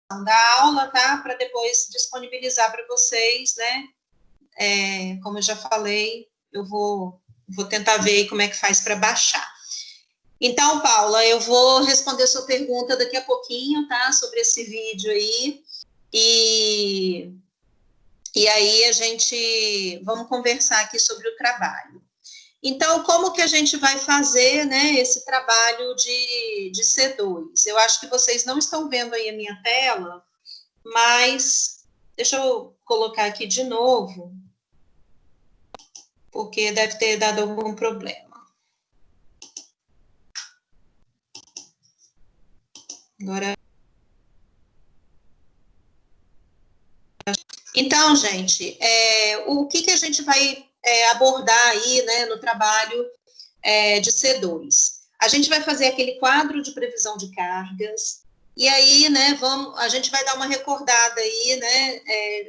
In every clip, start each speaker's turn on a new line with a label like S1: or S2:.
S1: da aula, tá? Para depois disponibilizar para vocês, né? Como eu já falei, eu vou tentar ver aí como é que faz para baixar. Então, Paula, eu vou responder sua pergunta daqui a pouquinho, tá? Sobre esse vídeo aí. E aí vamos conversar aqui sobre o trabalho. Então, como que a gente vai fazer, né, esse trabalho de C2? Eu acho que vocês não estão vendo aí a minha tela, mas deixa eu colocar aqui de novo, porque deve ter dado algum problema. Agora... Então, gente, o que a gente vai abordar aí, né, no trabalho de C2? A gente vai fazer aquele quadro de previsão de cargas, e aí, né, a gente vai dar uma recordada aí, né,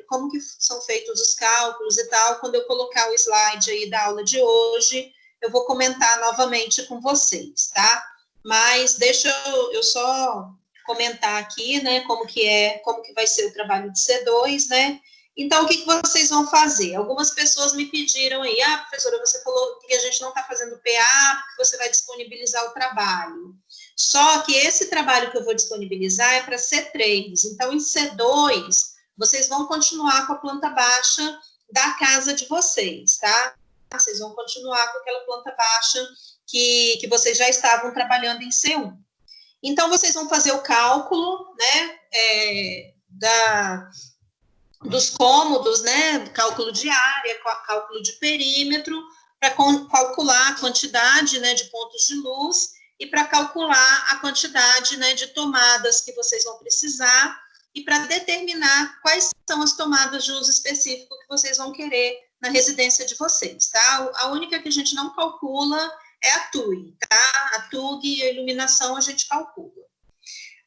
S1: como que são feitos os cálculos e tal. Quando eu colocar o slide aí da aula de hoje, eu vou comentar novamente com vocês, tá? Mas deixa eu só comentar aqui, né, como que vai ser o trabalho de C2, né? Então, o que vocês vão fazer? Algumas pessoas me pediram aí, professora, você falou que a gente não está fazendo PA, porque você vai disponibilizar o trabalho. Só que esse trabalho que eu vou disponibilizar é para C3. Então, em C2, vocês vão continuar com a planta baixa da casa de vocês, tá? Vocês vão continuar com aquela planta baixa que vocês já estavam trabalhando em C1. Então, vocês vão fazer o cálculo, né, dos cômodos, né, cálculo de área, cálculo de perímetro, para calcular a quantidade, né, de pontos de luz e para calcular a quantidade, né, de tomadas que vocês vão precisar e para determinar quais são as tomadas de uso específico que vocês vão querer na residência de vocês, tá? A única que a gente não calcula é a TUI, tá? A TUG e a iluminação a gente calcula.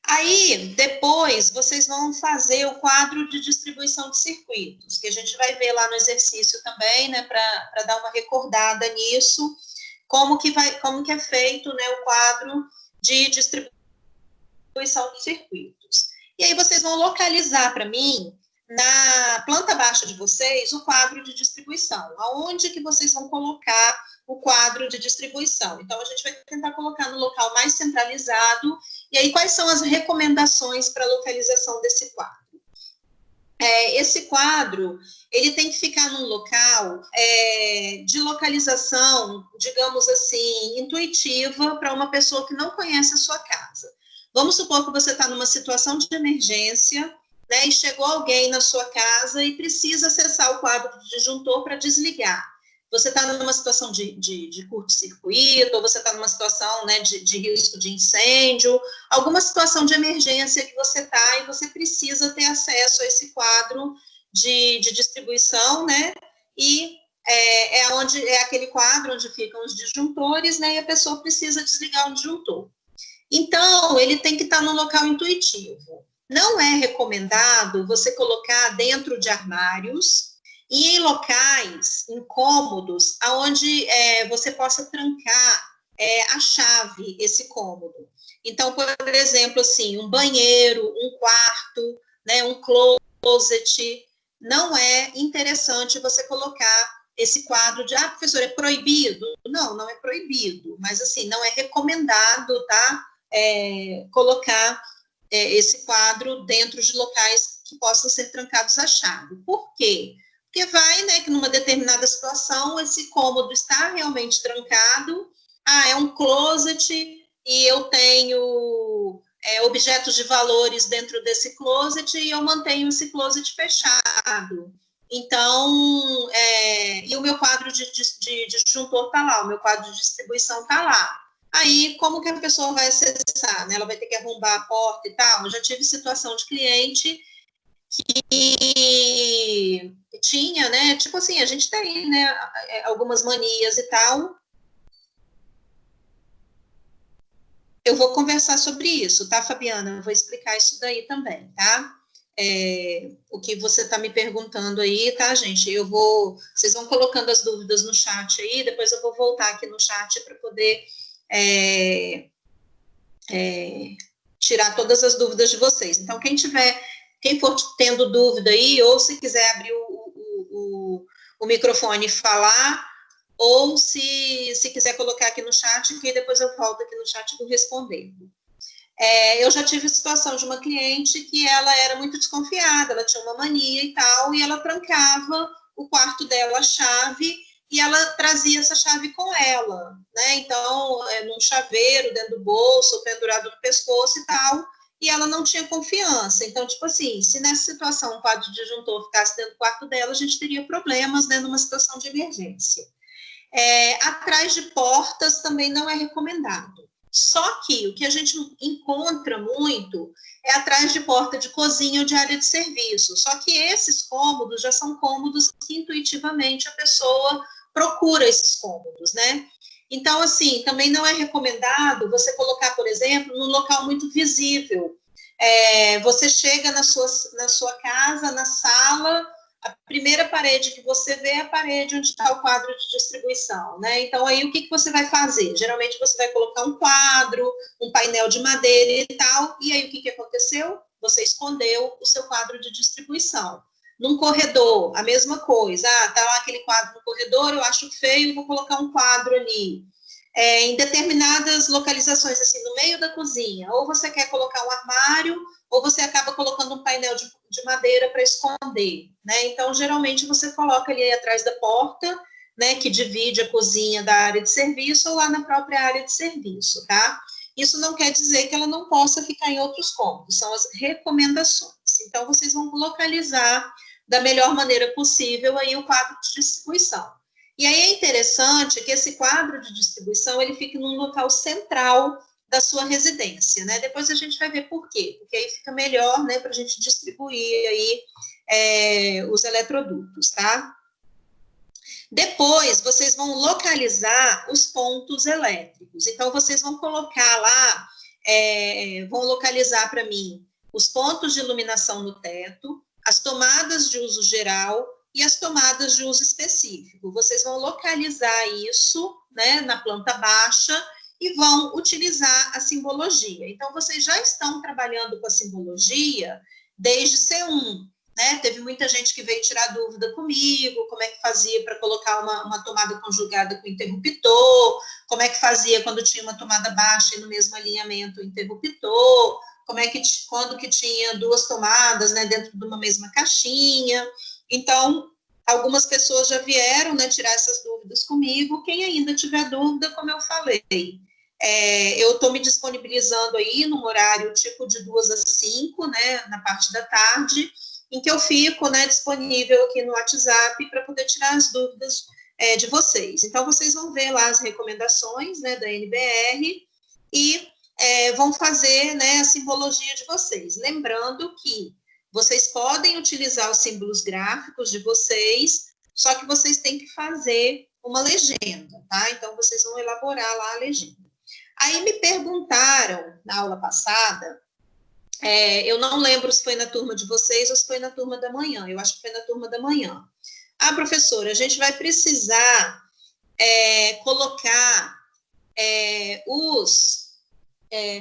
S1: Aí, depois, vocês vão fazer o quadro de distribuição de circuitos, que a gente vai ver lá no exercício também, né, para dar uma recordada nisso, como que é feito, né, o quadro de distribuição de circuitos. E aí vocês vão localizar para mim, na planta baixa de vocês, o quadro de distribuição. Aonde que vocês vão colocar o quadro de distribuição? Então, a gente vai tentar colocar no local mais centralizado. E aí, quais são as recomendações para a localização desse quadro? Esse quadro, ele tem que ficar num local de localização, digamos assim, intuitiva para uma pessoa que não conhece a sua casa. Vamos supor que você está numa situação de emergência, né, e chegou alguém na sua casa e precisa acessar o quadro de disjuntor para desligar. Você está numa situação de curto-circuito, ou você está numa situação, né, de risco de incêndio, alguma situação de emergência que você está e você precisa ter acesso a esse quadro de distribuição, né, e é aquele quadro onde ficam os disjuntores, né, e a pessoa precisa desligar o disjuntor. Então, ele tem que estar no local intuitivo. Não é recomendado você colocar dentro de armários e em locais incômodos, onde você possa trancar a chave, esse cômodo. Então, por exemplo, assim, um banheiro, um quarto, né, um closet, não é interessante você colocar esse quadro de, professor, é proibido? Não, não é proibido, mas assim, não é recomendado, tá? Colocar esse quadro dentro de locais que possam ser trancados à chave. Por quê? Porque vai, né, que numa determinada situação, esse cômodo está realmente trancado, é um closet e eu tenho objetos de valores dentro desse closet e eu mantenho esse closet fechado. Então, e o meu quadro de disjuntor está lá, o meu quadro de distribuição está lá. Aí, como que a pessoa vai acessar? Né? Ela vai ter que arrombar a porta e tal. Eu já tive situação de cliente que tinha, né? Tipo assim, a gente tem, né? Algumas manias e tal. Eu vou conversar sobre isso, tá, Fabiana? Eu vou explicar isso daí também, tá? O que você está me perguntando aí, tá, gente? Vocês vão colocando as dúvidas no chat aí, depois eu vou voltar aqui no chat para poder tirar todas as dúvidas de vocês. Então, quem for tendo dúvida aí, ou se quiser abrir o microfone e falar, ou se quiser colocar aqui no chat, que depois eu volto aqui no chat e vou respondendo. Eu já tive a situação de uma cliente que ela era muito desconfiada, ela tinha uma mania e tal, e ela trancava o quarto dela, a chave, e ela trazia essa chave com ela, né? Então, num chaveiro, dentro do bolso, ou pendurado no pescoço e tal, e ela não tinha confiança. Então, tipo assim, se nessa situação o quadro disjuntor ficasse dentro do quarto dela, a gente teria problemas, né, numa situação de emergência. Atrás de portas também não é recomendado. Só que o que a gente encontra muito é atrás de porta de cozinha ou de área de serviço. Só que esses cômodos já são cômodos que intuitivamente a pessoa procura esses cômodos, né? Então, assim, também não é recomendado você colocar, por exemplo, num local muito visível. Você chega na sua casa, na sala, a primeira parede que você vê é a parede onde está o quadro de distribuição, né? Então, aí, o que você vai fazer? Geralmente, você vai colocar um quadro, um painel de madeira e tal, e aí, o que aconteceu? Você escondeu o seu quadro de distribuição. Num corredor, a mesma coisa. Tá lá aquele quadro no corredor, eu acho feio, vou colocar um quadro ali. Em determinadas localizações, assim, no meio da cozinha, ou você quer colocar um armário, ou você acaba colocando um painel de madeira para esconder, né? Então, geralmente, você coloca ali atrás da porta, né, que divide a cozinha da área de serviço, ou lá na própria área de serviço, tá? Isso não quer dizer que ela não possa ficar em outros cômodos, são as recomendações. Então, vocês vão localizar da melhor maneira possível aí o quadro de distribuição. E aí é interessante que esse quadro de distribuição, ele fique num local central da sua residência, né? Depois a gente vai ver por quê, porque aí fica melhor, né, para a gente distribuir aí os eletrodutos, tá? Depois, vocês vão localizar os pontos elétricos. Então, vocês vão colocar lá, vão localizar para mim os pontos de iluminação no teto, as tomadas de uso geral e as tomadas de uso específico. Vocês vão localizar isso, né, na planta baixa e vão utilizar a simbologia. Então, vocês já estão trabalhando com a simbologia desde C1, né? Teve muita gente que veio tirar dúvida comigo, como é que fazia para colocar uma tomada conjugada com interruptor, como é que fazia quando tinha uma tomada baixa e no mesmo alinhamento o interruptor, quando que tinha duas tomadas, né, dentro de uma mesma caixinha. Então, algumas pessoas já vieram, né, tirar essas dúvidas comigo. Quem ainda tiver dúvida, como eu falei, eu estou me disponibilizando aí num horário tipo de 2 às 5, né, na parte da tarde, em que eu fico, né, disponível aqui no WhatsApp para poder tirar as dúvidas de vocês. Então, vocês vão ver lá as recomendações, né, da NBR e vão fazer, né, a simbologia de vocês. Lembrando que vocês podem utilizar os símbolos gráficos de vocês, só que vocês têm que fazer uma legenda, tá? Então, vocês vão elaborar lá a legenda. Aí me perguntaram, na aula passada, eu não lembro se foi na turma de vocês ou se foi na turma da manhã, eu acho que foi na turma da manhã. Professora, a gente vai precisar colocar os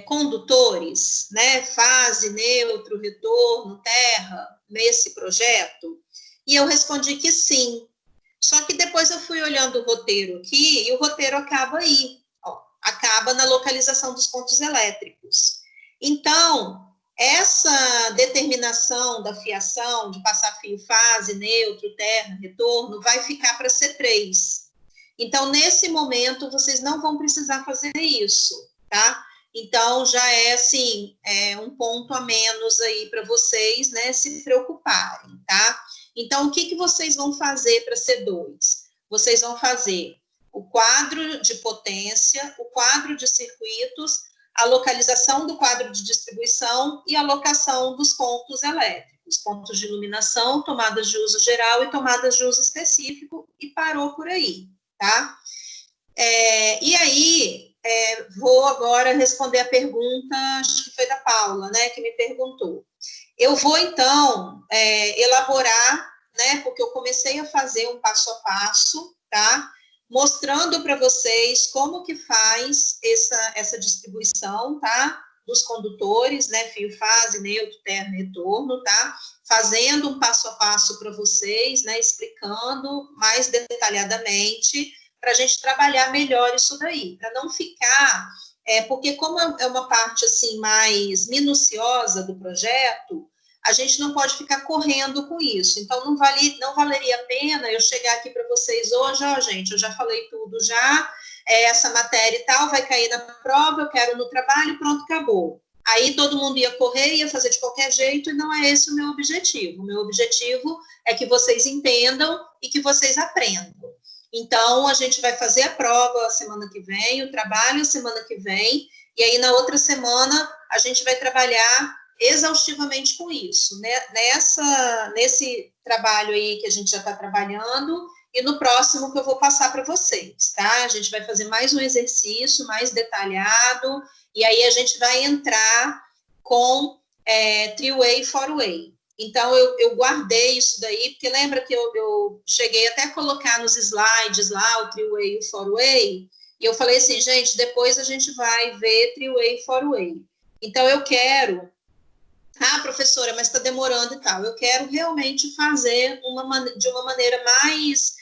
S1: condutores, né, fase, neutro, retorno, terra, nesse projeto? E eu respondi que sim. Só que depois eu fui olhando o roteiro aqui, e o roteiro acaba aí, acaba na localização dos pontos elétricos. Então, essa determinação da fiação, de passar fio fase, neutro, terra, retorno, vai ficar para C3. Então, nesse momento, vocês não vão precisar fazer isso, tá? Então, já é, assim, um ponto a menos aí para vocês, né, se preocuparem, tá? Então, o que vocês vão fazer para C2? Vocês vão fazer o quadro de potência, o quadro de circuitos, a localização do quadro de distribuição e a locação dos pontos elétricos, pontos de iluminação, tomadas de uso geral e tomadas de uso específico, e parou por aí, tá? E aí, vou agora responder a pergunta, acho que foi da Paula, né, que me perguntou. Eu vou, então, elaborar, né, porque eu comecei a fazer um passo a passo, tá? Mostrando para vocês como que faz essa distribuição, tá? dos condutores, né, fio fase, neutro, terno, retorno, tá? Fazendo um passo a passo para vocês, né, explicando mais detalhadamente, para a gente trabalhar melhor isso daí, para não ficar, porque como é uma parte, assim, mais minuciosa do projeto, a gente não pode ficar correndo com isso. Então, não valeria a pena eu chegar aqui para vocês hoje, ó, gente, eu já falei tudo já, essa matéria e tal vai cair na prova, eu quero no trabalho, pronto, acabou. Aí todo mundo ia correr, ia fazer de qualquer jeito, e não é esse o meu objetivo. O meu objetivo é que vocês entendam e que vocês aprendam. Então, a gente vai fazer a prova a semana que vem, o trabalho a semana que vem, e aí na outra semana a gente vai trabalhar exaustivamente com isso, né? Nesse trabalho aí que a gente já está trabalhando, e no próximo que eu vou passar para vocês, tá? A gente vai fazer mais um exercício mais detalhado, e aí a gente vai entrar com three-way, four-way. Então, eu guardei isso daí, porque lembra que eu cheguei até a colocar nos slides lá o three-way e o four-way, e eu falei assim, gente, depois a gente vai ver three-way e four-way. Então, eu quero... Ah, professora, mas está demorando e tal. Eu quero realmente fazer de uma maneira mais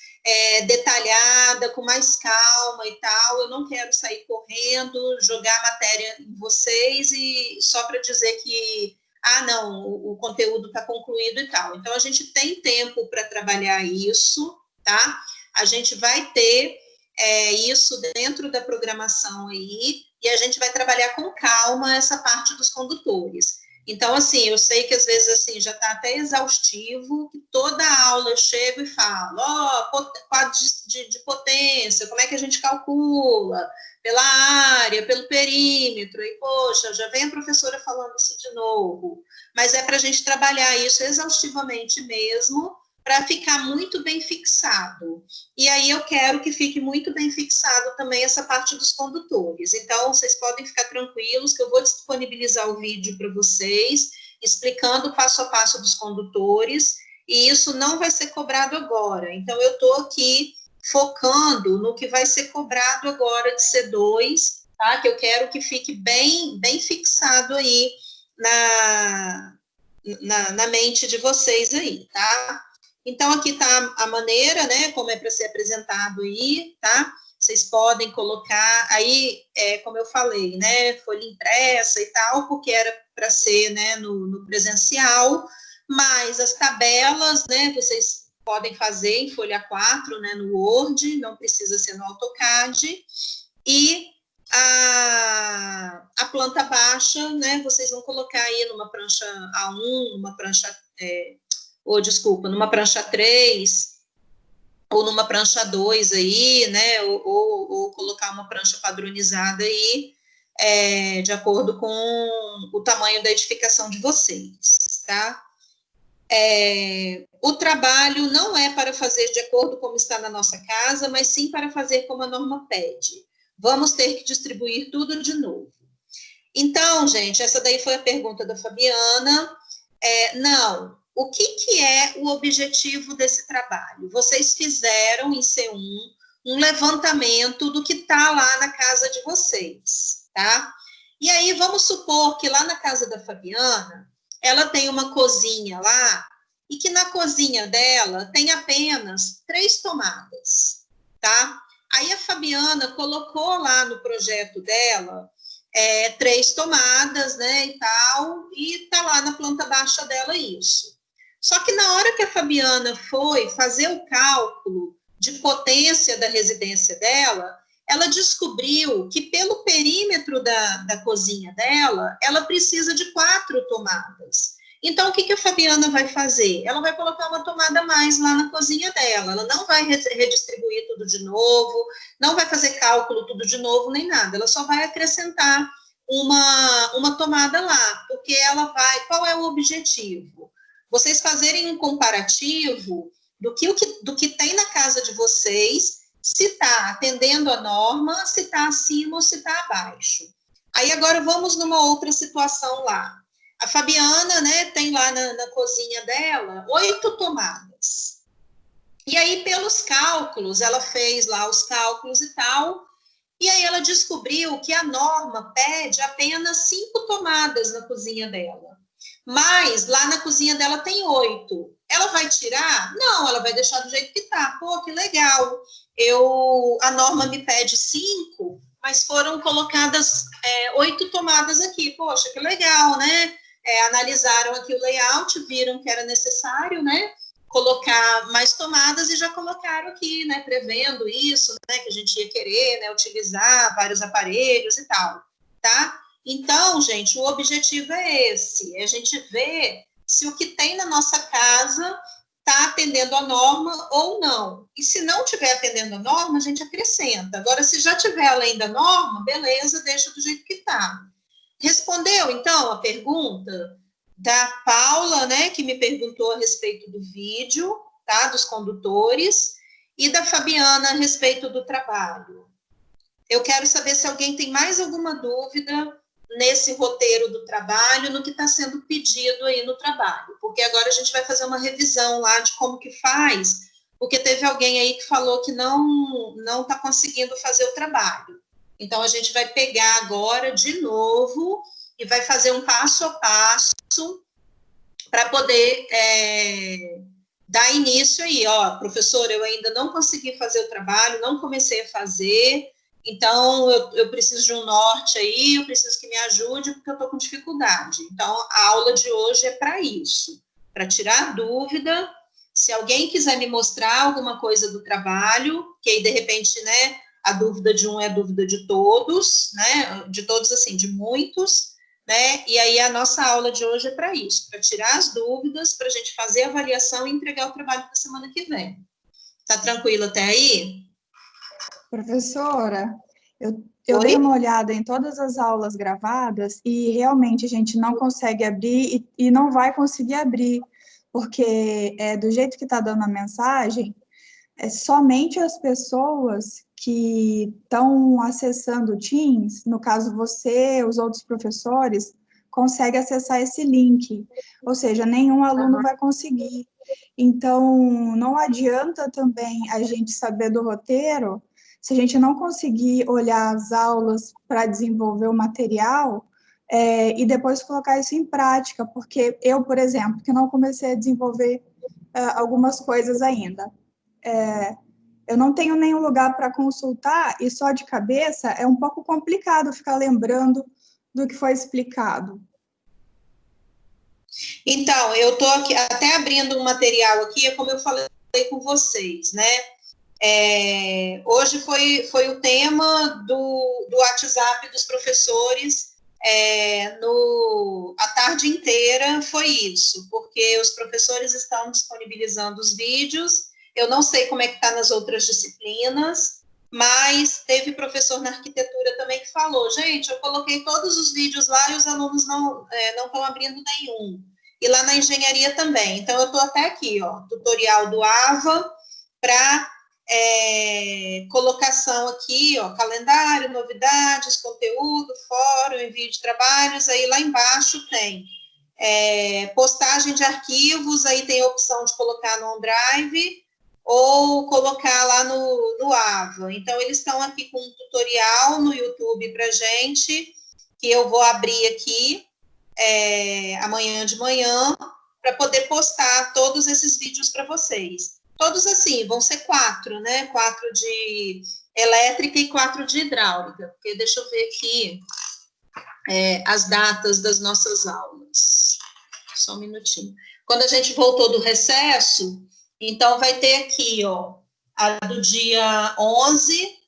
S1: detalhada, com mais calma e tal. Eu não quero sair correndo, jogar matéria em vocês e só para dizer que, não, o conteúdo está concluído e tal. Então, a gente tem tempo para trabalhar isso, tá? A gente vai ter isso dentro da programação aí e a gente vai trabalhar com calma essa parte dos condutores. Então, assim, eu sei que às vezes assim, já está até exaustivo, que toda aula eu chego e falo, quadro de potência, como é que a gente calcula? Pela área, pelo perímetro, e poxa, já vem a professora falando isso de novo. Mas é para a gente trabalhar isso exaustivamente mesmo, para ficar muito bem fixado. E aí eu quero que fique muito bem fixado também essa parte dos condutores. Então, vocês podem ficar tranquilos que eu vou disponibilizar o vídeo para vocês, explicando passo a passo dos condutores, e isso não vai ser cobrado agora. Então, eu estou aqui focando no que vai ser cobrado agora de C2, tá? Que eu quero que fique bem, bem fixado aí na mente de vocês aí, tá? Então, aqui está a maneira, né, como é para ser apresentado aí, tá? Vocês podem colocar aí, como eu falei, né, folha impressa e tal, porque era para ser, né, no presencial, mas as tabelas, né, vocês podem fazer em folha 4, né, no Word, não precisa ser no AutoCAD, e a planta baixa, né, vocês vão colocar aí numa prancha A1, numa prancha... numa prancha 3, ou numa prancha 2 aí, né, ou colocar uma prancha padronizada aí, de acordo com o tamanho da edificação de vocês, tá? O trabalho não é para fazer de acordo como está na nossa casa, mas sim para fazer como a norma pede. Vamos ter que distribuir tudo de novo. Então, gente, essa daí foi a pergunta da Fabiana. Não. O que é o objetivo desse trabalho? Vocês fizeram em C1 um levantamento do que está lá na casa de vocês, tá? E aí, vamos supor que lá na casa da Fabiana, ela tem uma cozinha lá, e que na cozinha dela tem apenas 3 tomadas, tá? Aí a Fabiana colocou lá no projeto dela 3 tomadas, né, e tal, e tá lá na planta baixa dela isso. Só que na hora que a Fabiana foi fazer o cálculo de potência da residência dela, ela descobriu que pelo perímetro da cozinha dela, ela precisa de 4 tomadas. Então, o que a Fabiana vai fazer? Ela vai colocar uma tomada a mais lá na cozinha dela, ela não vai redistribuir tudo de novo, não vai fazer cálculo tudo de novo, nem nada, ela só vai acrescentar uma tomada lá, porque ela vai... Qual é o objetivo? Vocês fazerem um comparativo do que tem na casa de vocês, se está atendendo a norma, se está acima ou se está abaixo. Aí agora vamos numa outra situação lá. A Fabiana, né, tem lá na cozinha dela 8 tomadas. E aí, pelos cálculos, ela fez lá os cálculos e tal, E aí ela descobriu que a norma pede apenas 5 tomadas na cozinha dela. Mas lá na cozinha dela tem 8. Ela vai tirar? Não, ela vai deixar do jeito que tá. Pô, que legal. A norma me pede 5, mas foram colocadas 8 tomadas aqui. Poxa, que legal, né? Analisaram aqui o layout, viram que era necessário, né? Colocar mais tomadas e já colocaram aqui, né? Prevendo isso, né? Que a gente ia querer, né? Utilizar vários aparelhos e tal, tá? Então, gente, o objetivo é esse, é a gente ver se o que tem na nossa casa está atendendo a norma ou não. E se não estiver atendendo a norma, a gente acrescenta. Agora, se já estiver além da norma, beleza, deixa do jeito que está. Respondeu, então, a pergunta da Paula, né, que me perguntou a respeito do vídeo, tá, dos condutores, e da Fabiana a respeito do trabalho. Eu quero saber se alguém tem mais alguma dúvida nesse roteiro do trabalho, no que está sendo pedido aí no trabalho, porque agora a gente vai fazer uma revisão lá de como que faz, porque teve alguém aí que falou que não está conseguindo fazer o trabalho. Então, a gente vai pegar agora de novo e vai fazer um passo a passo para poder dar início aí. Ó, professor, eu ainda não consegui fazer o trabalho, não comecei a fazer, então eu preciso de um norte aí, eu preciso que me ajude, porque eu estou com dificuldade. Então, a aula de hoje é para isso, para tirar dúvida. Se alguém quiser me mostrar alguma coisa do trabalho, que aí, de repente, né, a dúvida de um é a dúvida de todos, né, de todos, assim, de muitos, né, e aí a nossa aula de hoje é para isso, para tirar as dúvidas, para a gente fazer a avaliação e entregar o trabalho para a semana que vem. Tá tranquilo até aí?
S2: Professora, eu dei uma olhada em todas as aulas gravadas e realmente a gente não consegue abrir e não vai conseguir abrir, porque do jeito que está dando a mensagem, somente as pessoas que estão acessando o Teams, no caso você, os outros professores, conseguem acessar esse link, ou seja, nenhum aluno vai conseguir. Então, não adianta também a gente saber do roteiro se a gente não conseguir olhar as aulas para desenvolver o material e depois colocar isso em prática, porque eu, por exemplo, que não comecei a desenvolver algumas coisas ainda, eu não tenho nenhum lugar para consultar e só de cabeça é um pouco complicado ficar lembrando do que foi explicado.
S1: Então, eu estou aqui até abrindo um material aqui, é como eu falei com vocês, né? Hoje foi o tema do WhatsApp dos professores, a tarde inteira foi isso, porque os professores estão disponibilizando os vídeos. Eu não sei como é que está nas outras disciplinas, mas teve professor na arquitetura também que falou, gente, eu coloquei todos os vídeos lá e os alunos não estão abrindo nenhum. E lá na engenharia também. Então, eu estou até aqui, ó, tutorial do AVA, para colocação aqui, ó, calendário, novidades, conteúdo, fórum, envio de trabalhos, aí lá embaixo tem postagem de arquivos, aí tem a opção de colocar no OneDrive ou colocar lá no AVA. Então, eles estão aqui com um tutorial no YouTube para gente, que eu vou abrir aqui amanhã de manhã, para poder postar todos esses vídeos para vocês. Todos assim, vão ser 4, né? 4 de elétrica e 4 de hidráulica. Porque deixa eu ver aqui as datas das nossas aulas. Só um minutinho. Quando a gente voltou do recesso, então vai ter aqui, ó, a do dia 11,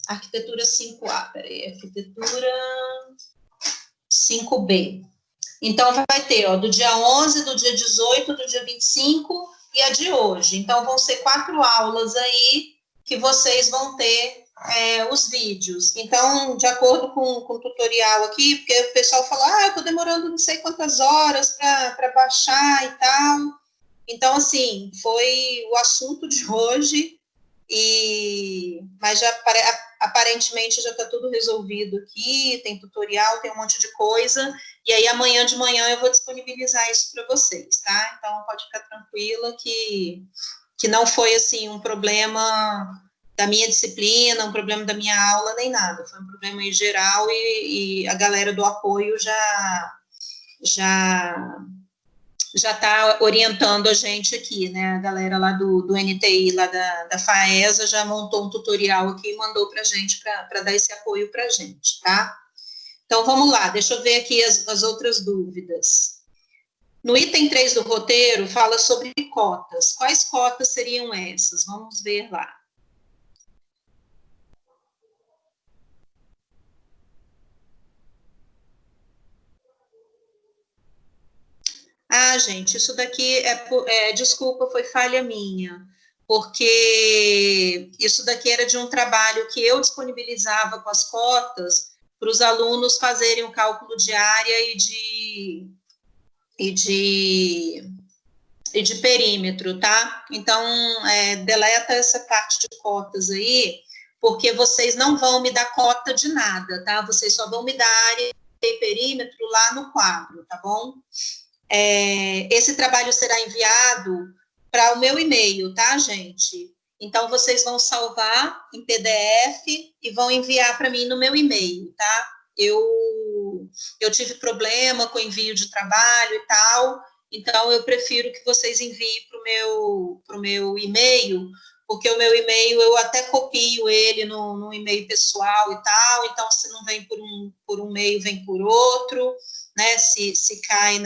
S1: arquitetura 5A, peraí, arquitetura 5B. Então, vai ter, ó, do dia 11, do dia 18, do dia 25 e a de hoje. Então, vão ser 4 aulas aí que vocês vão ter os vídeos. Então, de acordo com o tutorial aqui, porque o pessoal falou, eu estou demorando não sei quantas horas para baixar e tal. Então, assim, foi o assunto de hoje, mas já aparentemente já está tudo resolvido aqui, tem tutorial, tem um monte de coisa, e aí amanhã de manhã eu vou disponibilizar isso para vocês, tá? Então, pode ficar tranquila que não foi, assim, um problema da minha disciplina, um problema da minha aula, nem nada. Foi um problema em geral e a galera do apoio já está orientando a gente aqui, né? A galera lá do NTI, lá da FAESA, já montou um tutorial aqui e mandou para a gente, para dar esse apoio para a gente, tá? Então, vamos lá, deixa eu ver aqui as outras dúvidas. No item 3 do roteiro, fala sobre cotas. Quais cotas seriam essas? Vamos ver lá. Ah, gente, isso daqui desculpa, foi falha minha, porque isso daqui era de um trabalho que eu disponibilizava com as cotas para os alunos fazerem o cálculo de área e de perímetro, tá? Então, deleta essa parte de cotas aí, porque vocês não vão me dar cota de nada, tá? Vocês só vão me dar área e perímetro lá no quadro, tá bom? Esse trabalho será enviado para o meu e-mail, tá, gente? Então, vocês vão salvar em PDF e vão enviar para mim no meu e-mail, tá? Eu tive problema com envio de trabalho e tal, então eu prefiro que vocês enviem para o meu e-mail, porque o meu e-mail eu até copio ele no e-mail pessoal e tal, então se não vem por um meio, vem por outro, né? Se cai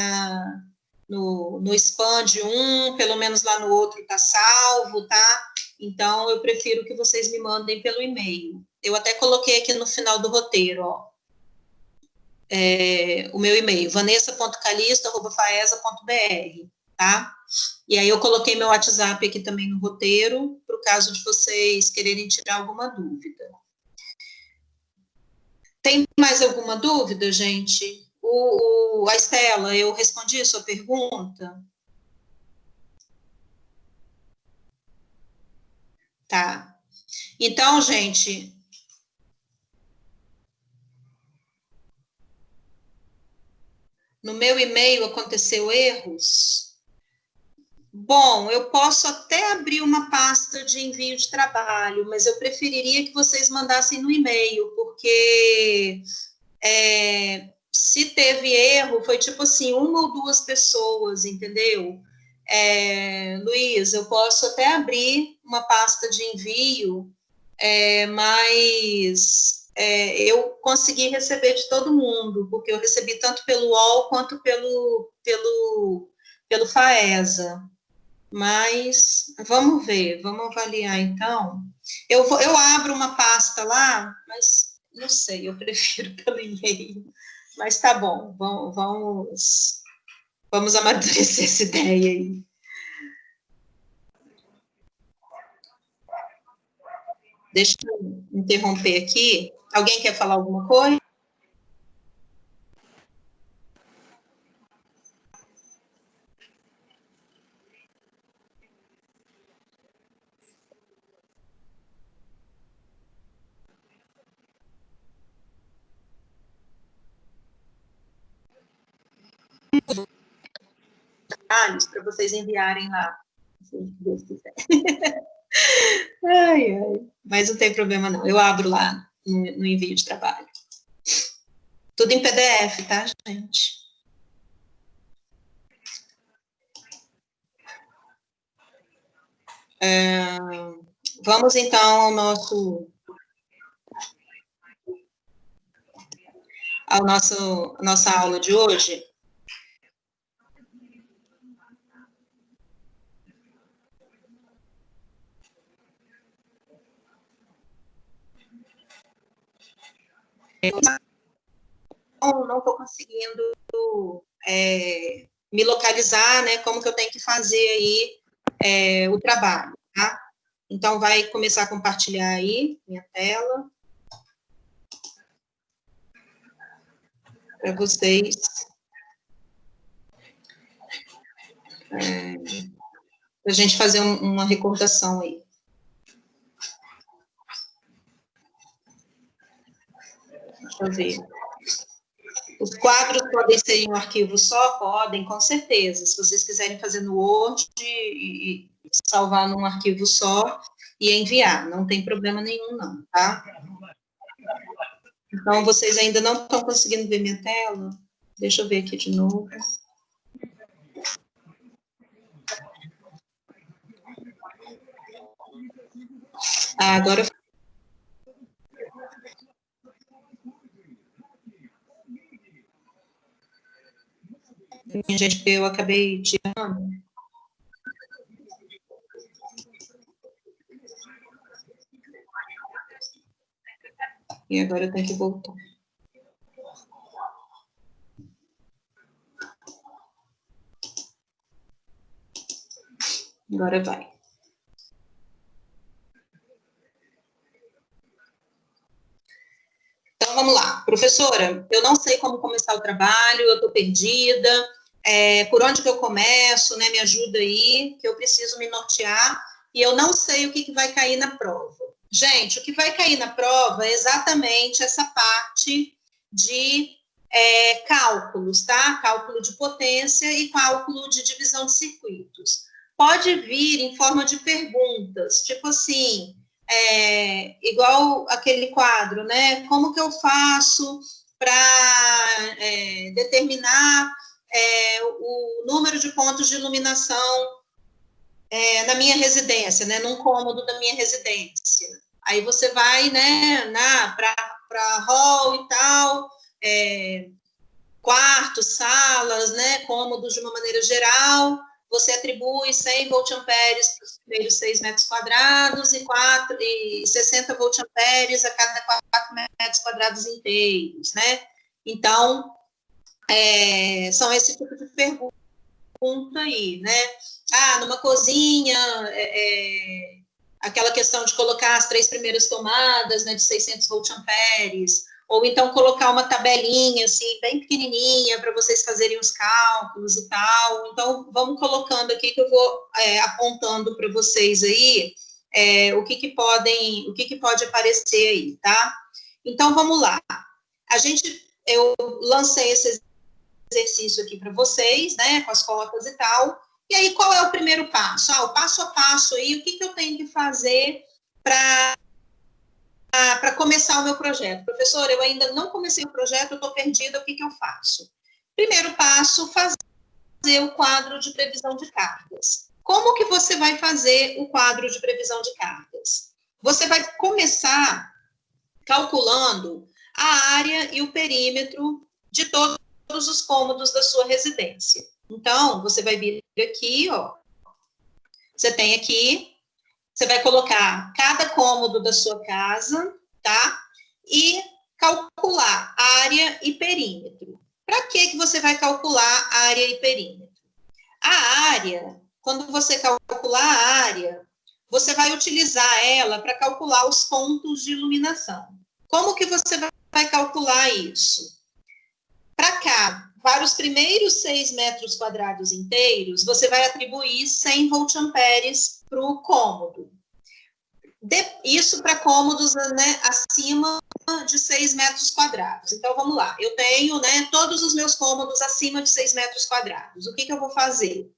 S1: no spam de um, pelo menos lá no outro está salvo, tá? Então eu prefiro que vocês me mandem pelo e-mail. Eu até coloquei aqui no final do roteiro, ó. O meu e-mail, vanessa.calisto@faesa.br, tá? E aí eu coloquei meu WhatsApp aqui também no roteiro, para o caso de vocês quererem tirar alguma dúvida. Tem mais alguma dúvida, gente? A Estela, eu respondi a sua pergunta? Tá. Então, gente, no meu e-mail aconteceu erros? Bom, eu posso até abrir uma pasta de envio de trabalho, mas eu preferiria que vocês mandassem no e-mail, porque se teve erro, foi tipo assim, uma ou duas pessoas, entendeu? Luiz, eu posso até abrir uma pasta de envio, mas eu consegui receber de todo mundo, porque eu recebi tanto pelo UOL quanto pelo FAESA. Mas vamos ver, vamos avaliar então. Eu abro uma pasta lá, mas não sei, eu prefiro pelo e-mail. Mas tá bom, vamos amadurecer essa ideia aí. Deixa eu interromper aqui. Alguém quer falar alguma coisa? Para vocês enviarem lá, se Deus quiser. Ai, ai. Mas não tem problema não, eu abro lá no envio de trabalho. Tudo em PDF, tá, gente? Vamos então ao nossa aula de hoje. Não estou conseguindo me localizar, né? Como que eu tenho que fazer aí o trabalho, tá? Então, vai começar a compartilhar aí minha tela para vocês. Para a gente fazer uma recordação aí. Deixa eu ver. Os quadros podem ser em um arquivo só? Podem, com certeza. Se vocês quiserem fazer no Word salvar num arquivo só e enviar, não tem problema nenhum não, tá? Então, vocês ainda não estão conseguindo ver minha tela? Deixa eu ver aqui de novo. Ah, agora... Gente, eu acabei tirando. E agora eu tenho que voltar. Agora vai. Então, vamos lá. Professora, eu não sei como começar o trabalho, eu estou perdida, por onde que eu começo, né? Me ajuda aí, que eu preciso me nortear, e eu não sei o que vai cair na prova. Gente, o que vai cair na prova é exatamente essa parte de cálculos, tá? Cálculo de potência e cálculo de divisão de circuitos. Pode vir em forma de perguntas, tipo assim, igual aquele quadro, né? Como que eu faço para determinar o número de pontos de iluminação na minha residência, né? Num cômodo da minha residência. Aí você vai, né, para hall e tal, quartos, salas, né, cômodos de uma maneira geral, você atribui 100 voltamperes para os primeiros 6 metros quadrados e 60 voltamperes a cada 4 metros quadrados inteiros, né? Então, são esse tipo de pergunta aí, né? Ah, numa cozinha, aquela questão de colocar as 3 primeiras tomadas, né, de 600 voltamperes, ou então colocar uma tabelinha, assim, bem pequenininha, para vocês fazerem os cálculos e tal. Então, vamos colocando aqui que eu vou apontando para vocês aí o que pode aparecer aí, tá? Então, vamos lá. Eu lancei esse exercício aqui para vocês, né, com as cotas e tal. E aí, qual é o primeiro passo? O passo a passo aí, o que eu tenho que fazer para começar o meu projeto? Professor, eu ainda não comecei o projeto, eu estou perdida, o que eu faço? Primeiro passo, fazer o quadro de previsão de cargas. Como que você vai fazer o quadro de previsão de cargas? Você vai começar calculando a área e o perímetro de todos os cômodos da sua residência. Então, você vai vir aqui, ó. Você tem aqui, você vai colocar cada cômodo da sua casa, tá? E calcular área e perímetro. Para que você vai calcular área e perímetro? A área, quando você calcular a área, você vai utilizar ela para calcular os pontos de iluminação. Como que você vai calcular isso? Para cá, para os primeiros 6 metros quadrados inteiros, você vai atribuir 100 voltamperes para o cômodo. Isso para cômodos, né, acima de 6 metros quadrados. Então, vamos lá. Eu tenho, né, todos os meus cômodos acima de 6 metros quadrados. O que eu vou fazer?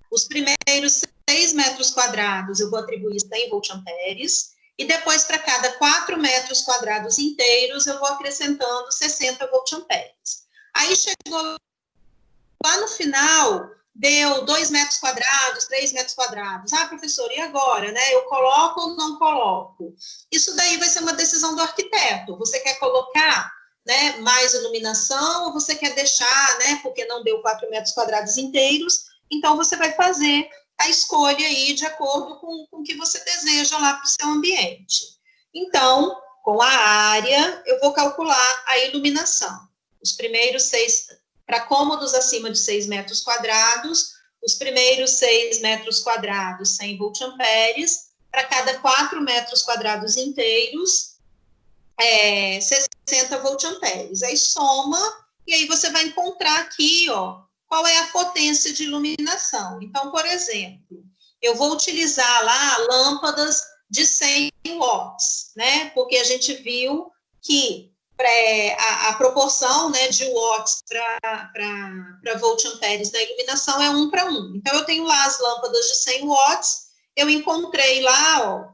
S1: Os primeiros 6 metros quadrados, eu vou atribuir 100 voltamperes. E depois, para cada 4 metros quadrados inteiros, eu vou acrescentando 60 voltamperes. Aí chegou lá no final, deu 2 metros quadrados, 3 metros quadrados. Ah, professor, e agora, né? Eu coloco ou não coloco? Isso daí vai ser uma decisão do arquiteto. Você quer colocar, né, mais iluminação ou você quer deixar, né, porque não deu 4 metros quadrados inteiros, então você vai fazer a escolha aí de acordo com o que você deseja lá para o seu ambiente. Então, com a área, eu vou calcular a iluminação. Os primeiros 6, para cômodos acima de 6 metros quadrados, os primeiros 6 metros quadrados, 100 voltamperes, para cada 4 metros quadrados inteiros, 60 voltamperes. Aí soma, e aí você vai encontrar aqui, ó, qual é a potência de iluminação. Então, por exemplo, eu vou utilizar lá lâmpadas de 100 watts, né? Porque a gente viu que a proporção, né, de watts para volt-amperes da iluminação é 1:1. Então, eu tenho lá as lâmpadas de 100 watts, eu encontrei lá, ó,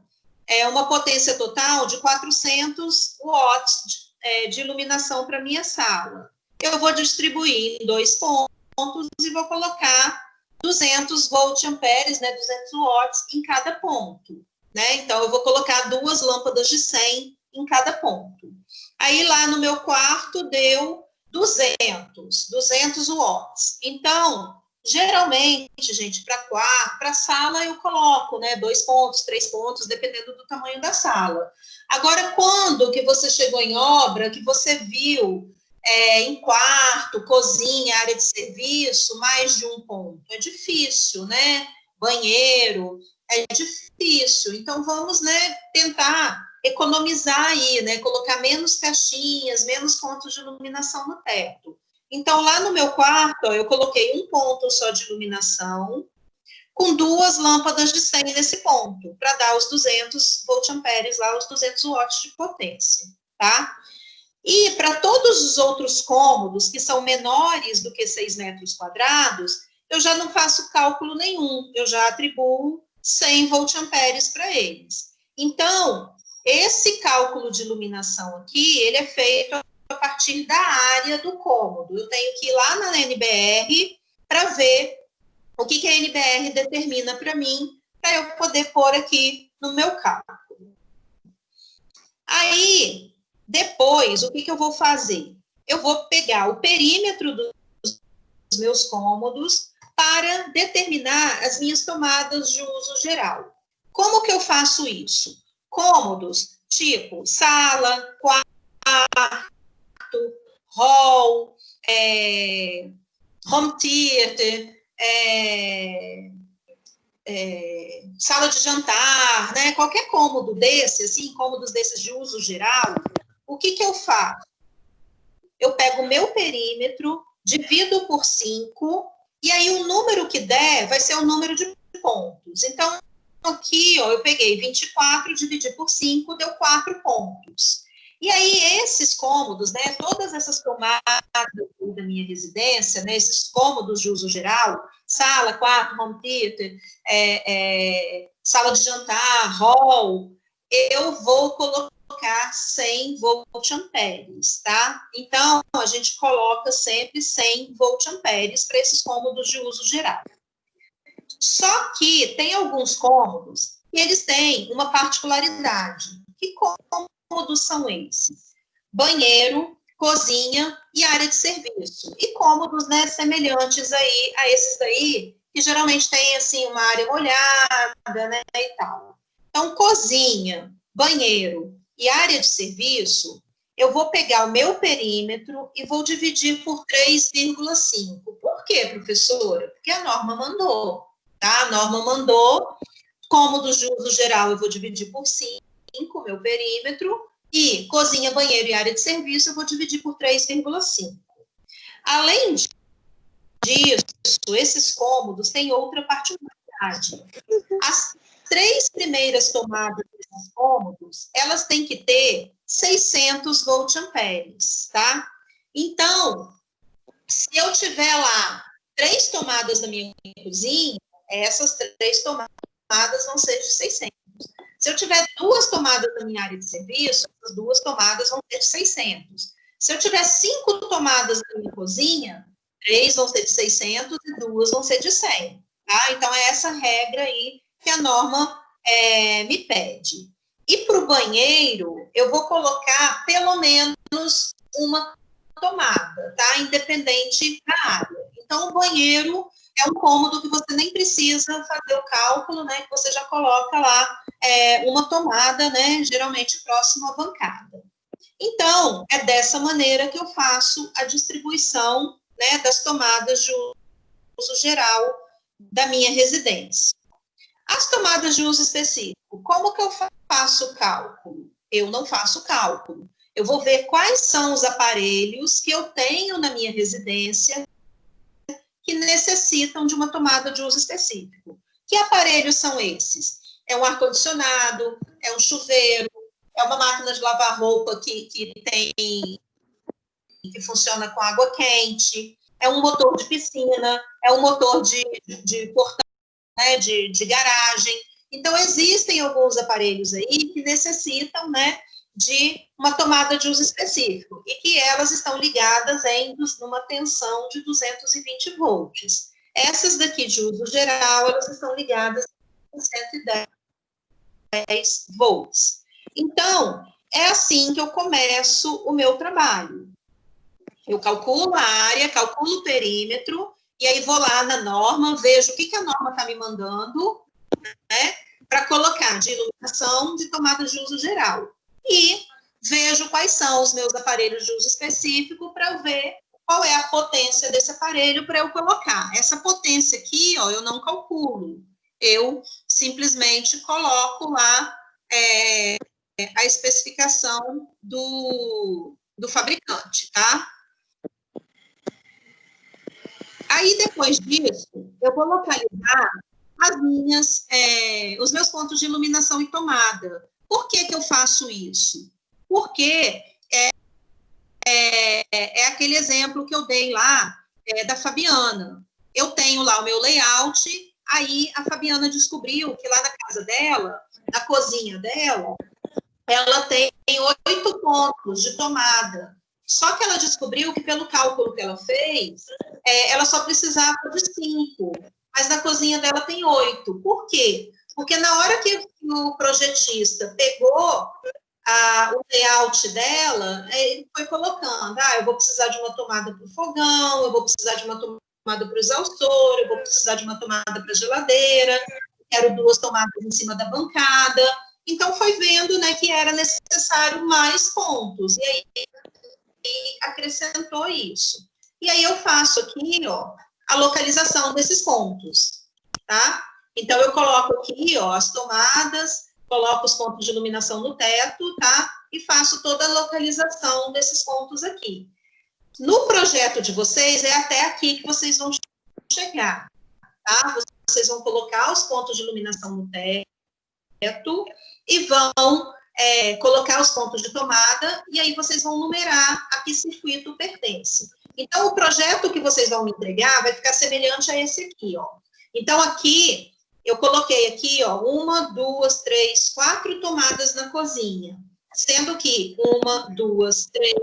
S1: uma potência total de 400 watts de iluminação para minha sala. Eu vou distribuir em 2 pontos e vou colocar 200 volt-amperes, né, 200 watts em cada ponto, né? Então, eu vou colocar 2 lâmpadas de 100 em cada ponto. Aí, lá no meu quarto, deu 200 watts. Então, geralmente, gente, para sala, eu coloco, né, 2 pontos, 3 pontos, dependendo do tamanho da sala. Agora, quando que você chegou em obra, que você viu em quarto, cozinha, área de serviço, mais de 1 ponto? É difícil, né? Banheiro, é difícil. Então, vamos, né, tentar economizar aí, né? Colocar menos caixinhas, menos pontos de iluminação no teto. Então, lá no meu quarto, ó, eu coloquei 1 ponto só de iluminação, com 2 lâmpadas de 100 nesse ponto, para dar os 200 volt-amperes lá, os 200 watts de potência, tá? E para todos os outros cômodos, que são menores do que 6 metros quadrados, eu já não faço cálculo nenhum, eu já atribuo 100 volt-amperes para eles. Então, esse cálculo de iluminação aqui, ele é feito a partir da área do cômodo. Eu tenho que ir lá na NBR para ver o que a NBR determina para mim, para eu poder pôr aqui no meu cálculo. Aí, depois, o que eu vou fazer? Eu vou pegar o perímetro dos meus cômodos para determinar as minhas tomadas de uso geral. Como que eu faço isso? Cômodos tipo sala, quarto, hall, home theater, sala de jantar, né? Qualquer cômodo desse, assim, cômodos desses de uso geral, o que eu faço? Eu pego o meu perímetro, divido por 5, e aí o número que der vai ser o número de pontos. Então, aqui, ó, eu peguei 24, dividi por 5, deu 4 pontos. E aí, esses cômodos, né, todas essas tomadas da minha residência, né, esses cômodos de uso geral, sala, quarto, home theater, sala de jantar, hall, eu vou colocar 100 volt-amperes, tá? Então, a gente coloca sempre 100 volt-amperes para esses cômodos de uso geral. Só que tem alguns cômodos e eles têm uma particularidade. Que cômodos são esses? Banheiro, cozinha e área de serviço. E cômodos, né, semelhantes aí a esses daí, que geralmente tem, assim, uma área molhada, né, e tal. Então, cozinha, banheiro e área de serviço, eu vou pegar o meu perímetro e vou dividir por 3,5. Por quê, professora? Porque a norma mandou, tá? A norma mandou, cômodos de uso geral eu vou dividir por 5, meu perímetro, e cozinha, banheiro e área de serviço eu vou dividir por 3,5. Além disso, esses cômodos têm outra particularidade. As 3 primeiras tomadas desses cômodos, elas têm que ter 600 volt-amperes, tá? Então, se eu tiver lá 3 tomadas na minha cozinha, essas 3 tomadas vão ser de 600. Se eu tiver 2 tomadas na minha área de serviço, as 2 tomadas vão ser de 600. Se eu tiver 5 tomadas na minha cozinha, 3 vão ser de 600 e 2 vão ser de 100. Tá? Então, é essa regra aí que a norma me pede. E para o banheiro, eu vou colocar pelo menos uma tomada, tá? Independente da área. Então, o banheiro é um cômodo que você nem precisa fazer o cálculo, né? Que você já coloca lá uma tomada, né? Geralmente próximo à bancada. Então, é dessa maneira que eu faço a distribuição, né, das tomadas de uso geral da minha residência. As tomadas de uso específico, como que eu faço o cálculo? Eu não faço cálculo. Eu vou ver quais são os aparelhos que eu tenho na minha residência que necessitam de uma tomada de uso específico. Que aparelhos são esses? É um ar-condicionado, é um chuveiro, é uma máquina de lavar roupa que funciona com água quente, é um motor de piscina, é um motor de portão, né, de garagem. Então, existem alguns aparelhos aí que necessitam, né, de uma tomada de uso específico, e que elas estão ligadas numa tensão de 220 volts. Essas daqui de uso geral, elas estão ligadas a 110 volts. Então, é assim que eu começo o meu trabalho. Eu calculo a área, calculo o perímetro, e aí vou lá na norma, vejo o que a norma está me mandando, né, para colocar de iluminação de tomadas de uso geral. E vejo quais são os meus aparelhos de uso específico para eu ver qual é a potência desse aparelho para eu colocar. Essa potência aqui, ó, eu não calculo. Eu simplesmente coloco lá a especificação do fabricante, tá? Aí, depois disso, eu vou localizar os meus pontos de iluminação e tomada. Por que eu faço isso? Porque é aquele exemplo que eu dei lá da Fabiana. Eu tenho lá o meu layout, aí a Fabiana descobriu que lá na casa dela, na cozinha dela, ela tem 8 pontos de tomada. Só que ela descobriu que, pelo cálculo que ela fez, ela só precisava de 5, mas na cozinha dela tem 8. Por quê? Porque na hora que o projetista pegou o layout dela, ele foi colocando, eu vou precisar de uma tomada para o fogão, eu vou precisar de uma tomada para o exaustor, eu vou precisar de uma tomada para a geladeira, quero 2 tomadas em cima da bancada. Então, foi vendo, né, que era necessário mais pontos, e aí acrescentou isso. E aí eu faço aqui, ó, a localização desses pontos, tá? Então, eu coloco aqui, ó, as tomadas, coloco os pontos de iluminação no teto, tá? E faço toda a localização desses pontos aqui. No projeto de vocês, é até aqui que vocês vão chegar, tá? Vocês vão colocar os pontos de iluminação no teto e vão colocar os pontos de tomada, e aí vocês vão numerar a que circuito pertence. Então, o projeto que vocês vão me entregar vai ficar semelhante a esse aqui, ó. Então, aqui, eu coloquei aqui, ó, 1, 2, 3, 4 tomadas na cozinha, sendo que 1, 2, 3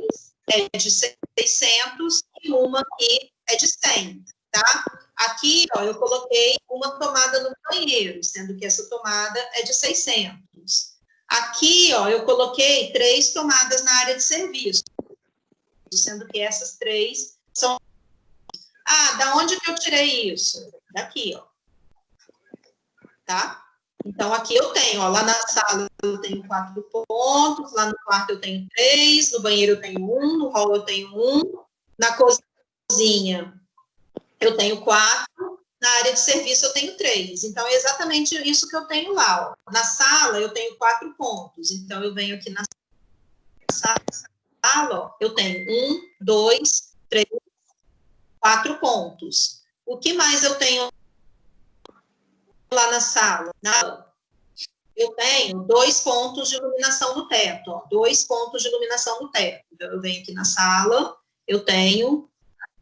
S1: é de 600 e uma aqui é de 100, tá? Aqui, ó, eu coloquei uma tomada no banheiro, sendo que essa tomada é de 600. Aqui, ó, eu coloquei 3 tomadas na área de serviço, sendo que essas 3 são... da onde que eu tirei isso? Daqui, ó. Tá? Então, aqui eu tenho, ó, lá na sala eu tenho 4 pontos, lá no quarto eu tenho 3, no banheiro eu tenho 1, no hall eu tenho 1, na cozinha eu tenho 4, na área de serviço eu tenho 3. Então, é exatamente isso que eu tenho lá, ó. Na sala eu tenho 4 pontos, então eu venho aqui na sala, ó, eu tenho 1, 2, 3, 4 pontos. O que mais eu tenho lá na sala? Eu tenho 2 pontos de iluminação no teto, ó, 2 pontos de iluminação no teto. Então, eu venho aqui na sala, eu tenho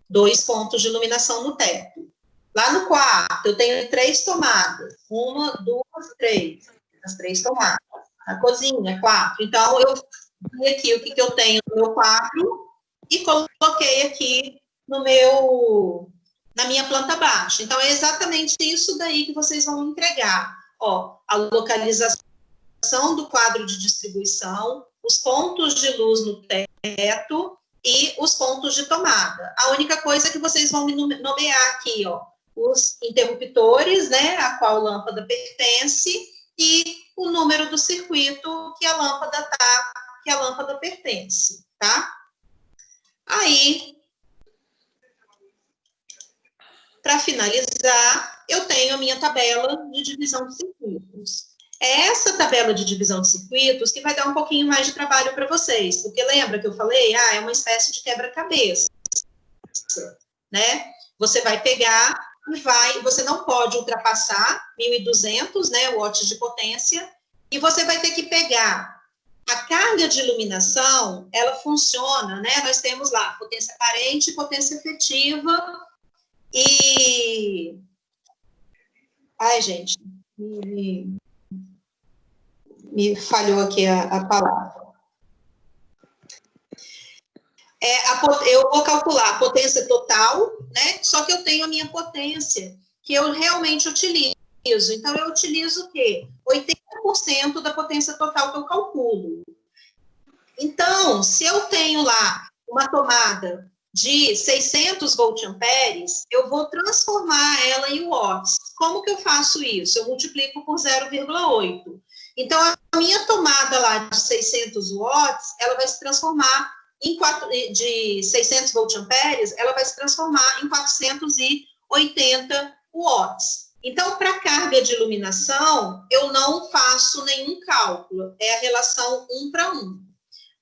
S1: 2 pontos de iluminação no teto. Lá no quarto, eu tenho 3 tomadas. 1, 2, 3. As 3 tomadas. Na cozinha, 4. Então, eu vi aqui o que eu tenho no meu quadro e coloquei aqui na minha planta baixa. Então, é exatamente isso daí que vocês vão entregar. Ó, a localização do quadro de distribuição, os pontos de luz no teto e os pontos de tomada. A única coisa que vocês vão nomear aqui, ó, os interruptores, né, a qual lâmpada pertence, e o número do circuito que a lâmpada pertence, tá? Aí, para finalizar, eu tenho a minha tabela de divisão de circuitos. É essa tabela de divisão de circuitos que vai dar um pouquinho mais de trabalho para vocês, porque lembra que eu falei, é uma espécie de quebra-cabeça, né? Você vai pegar você não pode ultrapassar 1.200, né, watts de potência, e você vai ter que pegar A carga de iluminação, ela funciona, né? Nós temos lá potência aparente, potência efetiva e... Ai, gente, me falhou aqui a palavra. Eu vou calcular a potência total, né? Só que eu tenho a minha potência, que eu realmente utilizo. Então, eu utilizo o quê? 80% da potência total que eu calculo. Então, se eu tenho lá uma tomada de 600 volt-amperes, eu vou transformar ela em watts. Como que eu faço isso? Eu multiplico por 0,8. Então, a minha tomada lá de 600 watts, ela vai se transformar de 600 volt-amperes, ela vai se transformar em 480 watts. Então, para carga de iluminação, eu não faço nenhum cálculo, é a relação 1 para 1.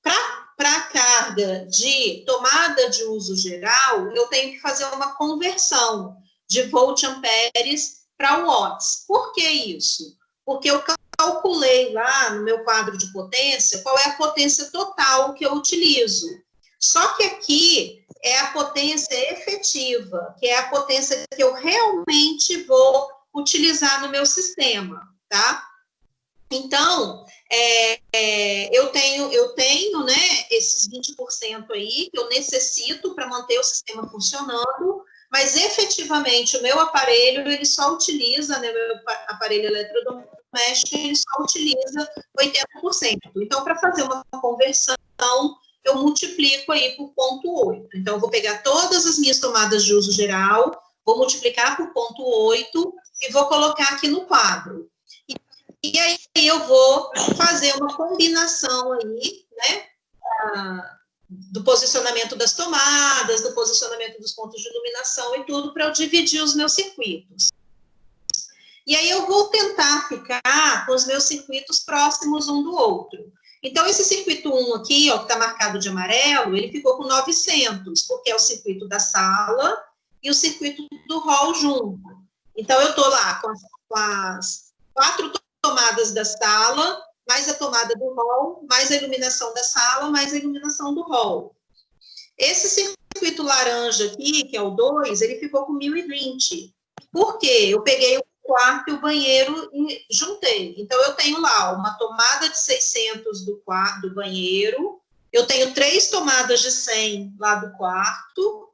S1: Para a carga de tomada de uso geral, eu tenho que fazer uma conversão de volt-amperes para watts. Por que isso? Porque eu calculei lá no meu quadro de potência qual é a potência total que eu utilizo. Só que aqui é a potência efetiva, que é a potência que eu realmente vou utilizar no meu sistema, tá? Então, eu tenho, né, esses 20% aí que eu necessito para manter o sistema funcionando, mas efetivamente o meu aparelho, ele só utiliza, né, meu aparelho eletrodoméstico, ele só utiliza 80%. Então, para fazer uma conversão, eu multiplico aí por 0,8. Então, eu vou pegar todas as minhas tomadas de uso geral, vou multiplicar por 0,8 e vou colocar aqui no quadro. E aí eu vou fazer uma combinação aí, né, do posicionamento das tomadas, do posicionamento dos pontos de iluminação e tudo, para eu dividir os meus circuitos. E aí eu vou tentar ficar com os meus circuitos próximos um do outro. Então, esse circuito 1 aqui, ó, que está marcado de amarelo, ele ficou com 900, porque é o circuito da sala e o circuito do hall junto. Então, eu estou lá com as 4 tomadas da sala, mais a tomada do hall, mais a iluminação da sala, mais a iluminação do hall. Esse circuito laranja aqui, que é o 2, ele ficou com 1020. Por quê? Eu peguei o quarto e o banheiro e juntei. Então, eu tenho lá uma tomada de 600 do banheiro, eu tenho 3 tomadas de 100 lá do quarto,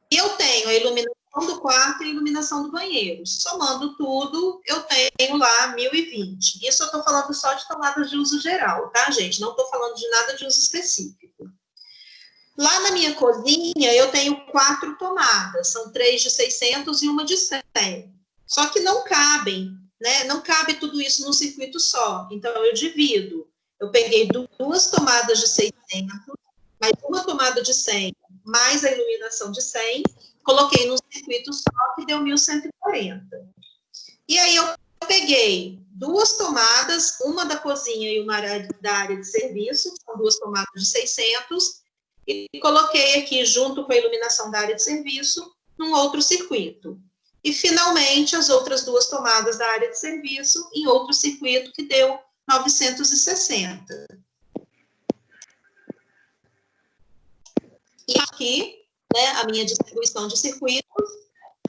S1: e eu tenho a iluminação do quarto e a iluminação do banheiro. Somando tudo, eu tenho lá 1020. Isso eu estou falando só de tomadas de uso geral, tá, gente? Não estou falando de nada de uso específico. Lá na minha cozinha, eu tenho 4 tomadas. São 3 de 600 e uma de 100. Só que não cabem, né? Não cabe tudo isso num circuito só. Então, eu divido. Eu peguei 2 tomadas de 600, mais uma tomada de 100, mais a iluminação de 100, coloquei num circuito só, que deu 1140. E aí, eu peguei 2 tomadas, uma da cozinha e uma da área de serviço, são 2 tomadas de 600, e coloquei aqui, junto com a iluminação da área de serviço, num outro circuito. E, finalmente, as outras 2 tomadas da área de serviço em outro circuito, que deu 960. E aqui, né, a minha distribuição de circuitos.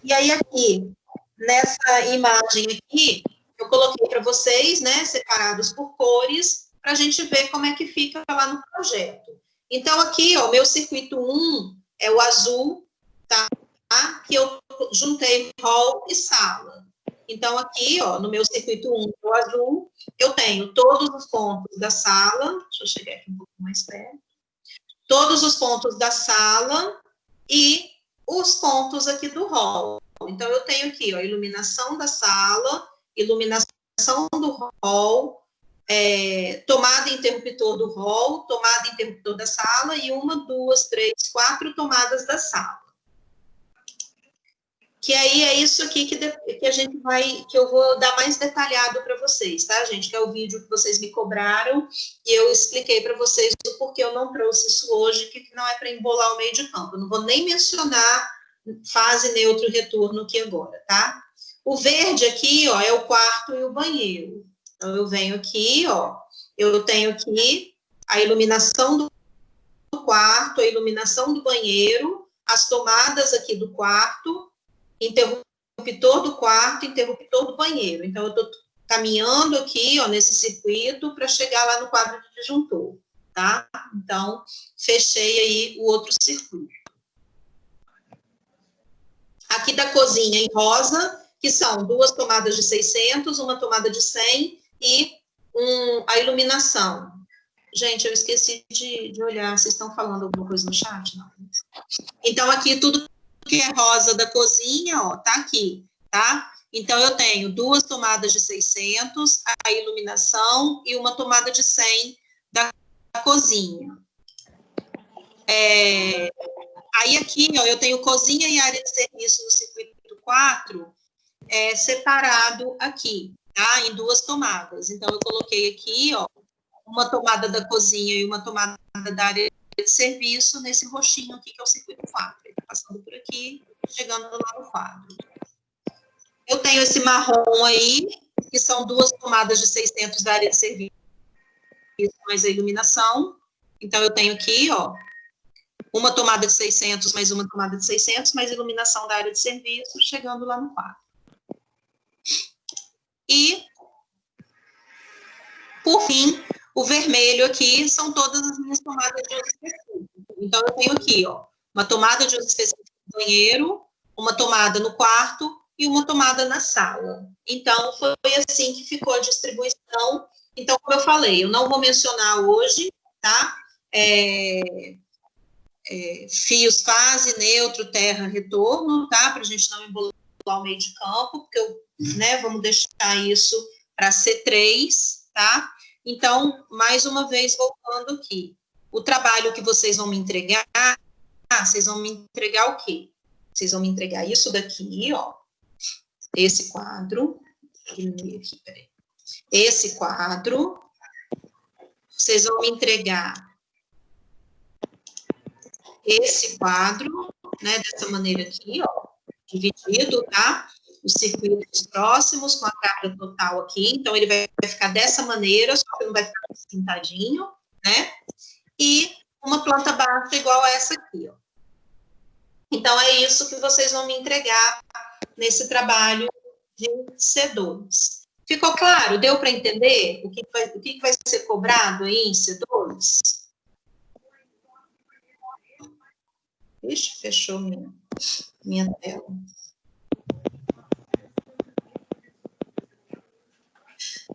S1: E aí, aqui, nessa imagem aqui, eu coloquei para vocês, né, separados por cores, para a gente ver como é que fica lá no projeto. Então, aqui, ó, meu circuito 1 é o azul, tá? Que eu juntei hall e sala. Então, aqui, ó, no meu circuito 1, o azul, eu tenho todos os pontos da sala, deixa eu chegar aqui um pouco mais perto, todos os pontos da sala e os pontos aqui do hall. Então, eu tenho aqui, ó, iluminação da sala, iluminação do hall, tomada e interruptor do hall, tomada e interruptor da sala e 1, 2, 3, 4 tomadas da sala. Que aí é isso aqui que a gente que eu vou dar mais detalhado para vocês, tá, gente? Que é o vídeo que vocês me cobraram e eu expliquei para vocês o porquê eu não trouxe isso hoje, que não é para embolar o meio de campo. Eu não vou nem mencionar fase, neutro, retorno aqui agora, tá? O verde aqui, ó, é o quarto e o banheiro. Então, eu venho aqui, ó, eu tenho aqui a iluminação do quarto, a iluminação do banheiro, as tomadas aqui do quarto, interruptor do quarto, interruptor do banheiro. Então, eu estou caminhando aqui, ó, nesse circuito para chegar lá no quadro de disjuntor, tá? Então, fechei aí o outro circuito. Aqui da cozinha em rosa, que são 2 tomadas de 600, uma tomada de 100 e a iluminação. Gente, eu esqueci de olhar, vocês estão falando alguma coisa no chat? Não. Então, aqui tudo que é rosa da cozinha, ó, tá aqui, tá? Então, eu tenho 2 tomadas de 600, a iluminação e uma tomada de 100 da cozinha. Aí, aqui, ó, eu tenho cozinha e área de serviço no circuito 4, separado aqui, tá? Em 2 tomadas. Então, eu coloquei aqui, ó, uma tomada da cozinha e uma tomada da área de serviço nesse roxinho aqui, que é o circuito 4. Ele tá passando por aqui, chegando lá no quadro. Eu tenho esse marrom aí, que são 2 tomadas de 600 da área de serviço, mais a iluminação. Então, eu tenho aqui, ó, uma tomada de 600, mais uma tomada de 600, mais iluminação da área de serviço, chegando lá no quadro. E, por fim, o vermelho aqui são todas as minhas tomadas de uso específico. Então, eu tenho aqui, ó, uma tomada de uso específico no banheiro, uma tomada no quarto e uma tomada na sala. Então, foi assim que ficou a distribuição. Então, como eu falei, eu não vou mencionar hoje, tá? Fios fase, neutro, terra, retorno, tá? Para a gente não embolar o meio de campo, porque vamos deixar isso para C3, tá? Então, mais uma vez, voltando aqui. O trabalho que vocês vão me entregar, vocês vão me entregar o quê? Vocês vão me entregar isso daqui, ó. Esse quadro. Aqui, peraí. Esse quadro. Vocês vão me entregar esse quadro, né? Dessa maneira aqui, ó. Dividido, tá? Os circuitos próximos com a carga total aqui. Então, ele vai ficar dessa maneira, só que não vai ficar pintadinho, né? E uma planta baixa igual a essa aqui, ó. Então, é isso que vocês vão me entregar nesse trabalho de C2. Ficou claro? Deu para entender o que vai ser cobrado aí em C2? Ixi, fechou minha tela.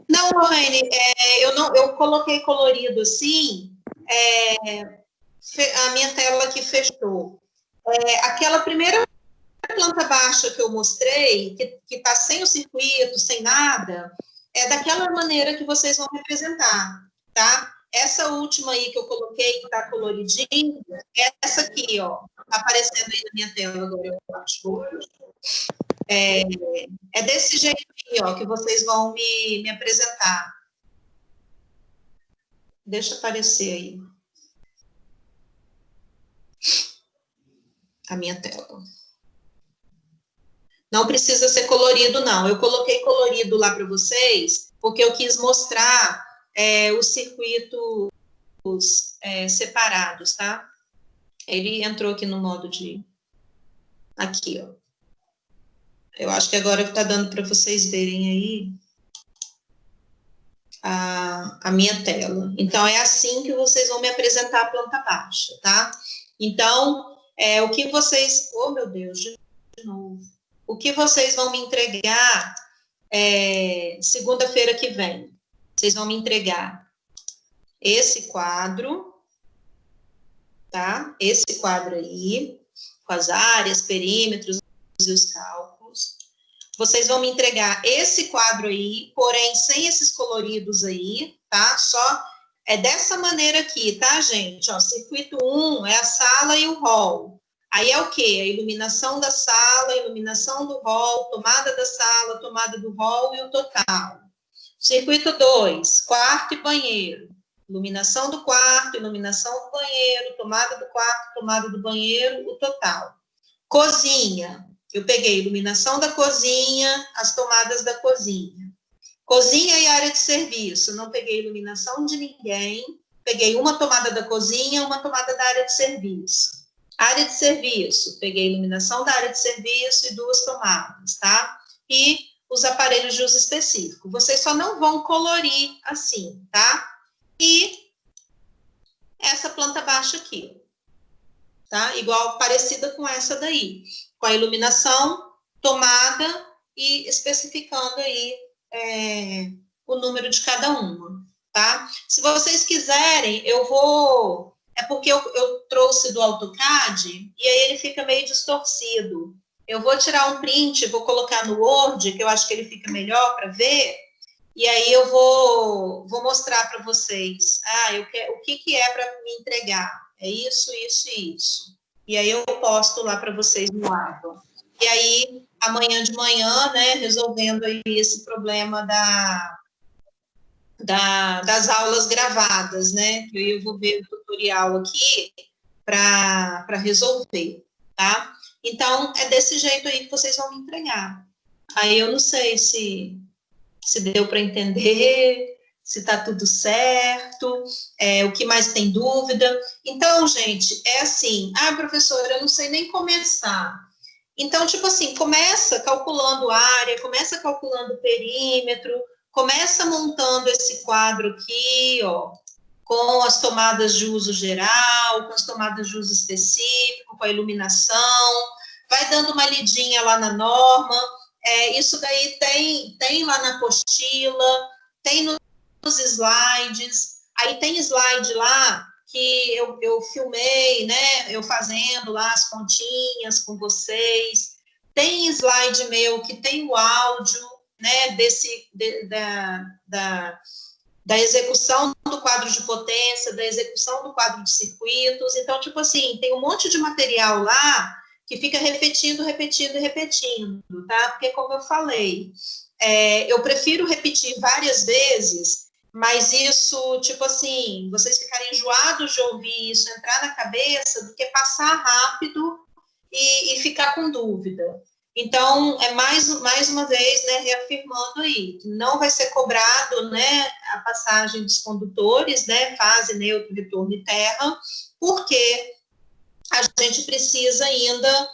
S1: Não, Lorraine, eu coloquei colorido assim, a minha tela aqui fechou. Aquela primeira planta baixa que eu mostrei, que está sem o circuito, sem nada, é daquela maneira que vocês vão representar, tá? Essa última aí que eu coloquei, que está coloridinha, é essa aqui, ó. Está aparecendo aí na minha tela agora, eu acho. É desse jeito aqui, ó, que vocês vão me apresentar. Deixa aparecer aí a minha tela. Não precisa ser colorido, não. Eu coloquei colorido lá para vocês, porque eu quis mostrar os circuitos separados, tá? Ele entrou aqui no modo de... Aqui, ó. Eu acho que agora está dando para vocês verem aí a minha tela. Então, é assim que vocês vão me apresentar a planta baixa, tá? Então, o que vocês... Oh, meu Deus, de novo. O que vocês vão me entregar segunda-feira que vem? Vocês vão me entregar esse quadro, tá? Esse quadro aí, com as áreas, perímetros e os cálculos. Vocês vão me entregar esse quadro aí, porém sem esses coloridos aí, tá? Só dessa maneira aqui, tá, gente? Ó, circuito 1 é a sala e o hall. Aí é o quê? A iluminação da sala, a iluminação do hall, tomada da sala, tomada do hall e o total. Circuito 2, quarto e banheiro. Iluminação do quarto, iluminação do banheiro, tomada do quarto, tomada do banheiro, o total. Cozinha. Eu peguei a iluminação da cozinha, as tomadas da cozinha. Cozinha e área de serviço, não peguei iluminação de ninguém, peguei uma tomada da cozinha, uma tomada da área de serviço. Área de serviço, peguei iluminação da área de serviço e 2 tomadas, tá? E os aparelhos de uso específico. Vocês só não vão colorir assim, tá? E essa planta baixa aqui, tá? Igual, parecida com essa daí, com a iluminação, tomada e especificando aí o número de cada uma, tá? Se vocês quiserem, eu vou... É porque eu trouxe do AutoCAD e aí ele fica meio distorcido. Eu vou tirar um print, vou colocar no Word, que eu acho que ele fica melhor para ver, e aí eu vou mostrar para vocês. O que é para me entregar? É isso, isso e isso. E aí eu posto lá para vocês no Word. E aí, amanhã de manhã, né, resolvendo aí esse problema das aulas gravadas, né, que eu vou ver o tutorial aqui para resolver, tá? Então, é desse jeito aí que vocês vão me entregar. Aí eu não sei se deu para entender, se está tudo certo, o que mais tem dúvida. Então, gente, é assim, professora, eu não sei nem começar. Então, tipo assim, começa calculando área, começa calculando perímetro, começa montando esse quadro aqui, ó, com as tomadas de uso geral, com as tomadas de uso específico, com a iluminação, vai dando uma lidinha lá na norma, isso daí tem lá na apostila, tem nos slides, aí tem slide lá que eu filmei, né, eu fazendo lá as continhas com vocês, tem slide meu que tem o áudio, né, da execução do quadro de potência, da execução do quadro de circuitos. Então, tipo assim, tem um monte de material lá que fica repetindo, tá? Porque, como eu falei, eu prefiro repetir várias vezes, mas isso, tipo assim, vocês ficarem enjoados de ouvir isso, entrar na cabeça, do que passar rápido e ficar com dúvida. Então, mais uma vez, né, reafirmando aí, que não vai ser cobrado, né, a passagem dos condutores, né, fase, neutro, retorno e terra, porque a gente precisa ainda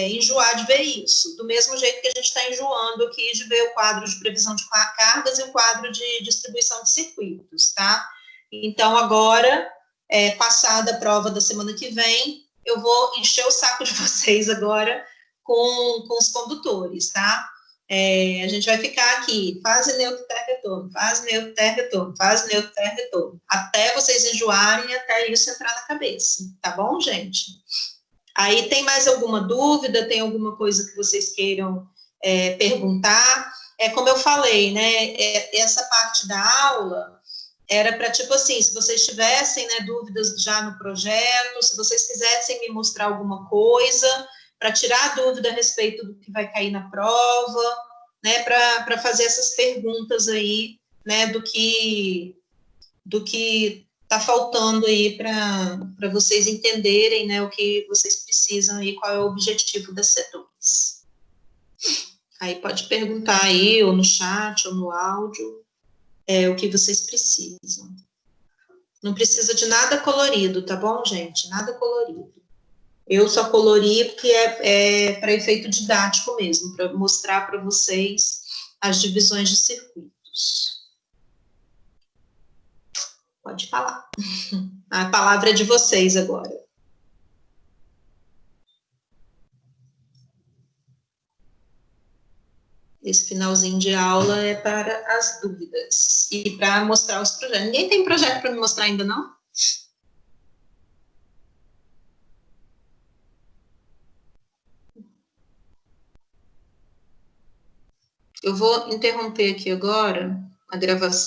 S1: enjoar de ver isso, do mesmo jeito que a gente está enjoando aqui de ver o quadro de previsão de cargas e o quadro de distribuição de circuitos, tá? Então, agora, passada a prova da semana que vem, eu vou encher o saco de vocês agora com os condutores, tá? A gente vai ficar aqui, fase neutro, terra, retorno, fase neutro, terra, retorno, fase neutro, terra, retorno, até vocês enjoarem, até isso entrar na cabeça, tá bom, gente? Aí tem mais alguma dúvida, tem alguma coisa que vocês queiram perguntar? Como eu falei, né, essa parte da aula era para, tipo assim, se vocês tivessem, né, dúvidas já no projeto, se vocês quisessem me mostrar alguma coisa, para tirar a dúvida a respeito do que vai cair na prova, né, para fazer essas perguntas aí, né, do que está faltando aí para vocês entenderem, né, o que vocês precisam e qual é o objetivo das setores. Aí pode perguntar aí, ou no chat, ou no áudio, o que vocês precisam. Não precisa de nada colorido, tá bom, gente? Nada colorido. Eu só colori porque é para efeito didático mesmo, para mostrar para vocês as divisões de circuitos. Pode falar. A palavra é de vocês agora. Esse finalzinho de aula é para as dúvidas e para mostrar os projetos. Ninguém tem projeto para me mostrar ainda, não? Eu vou interromper aqui agora a gravação.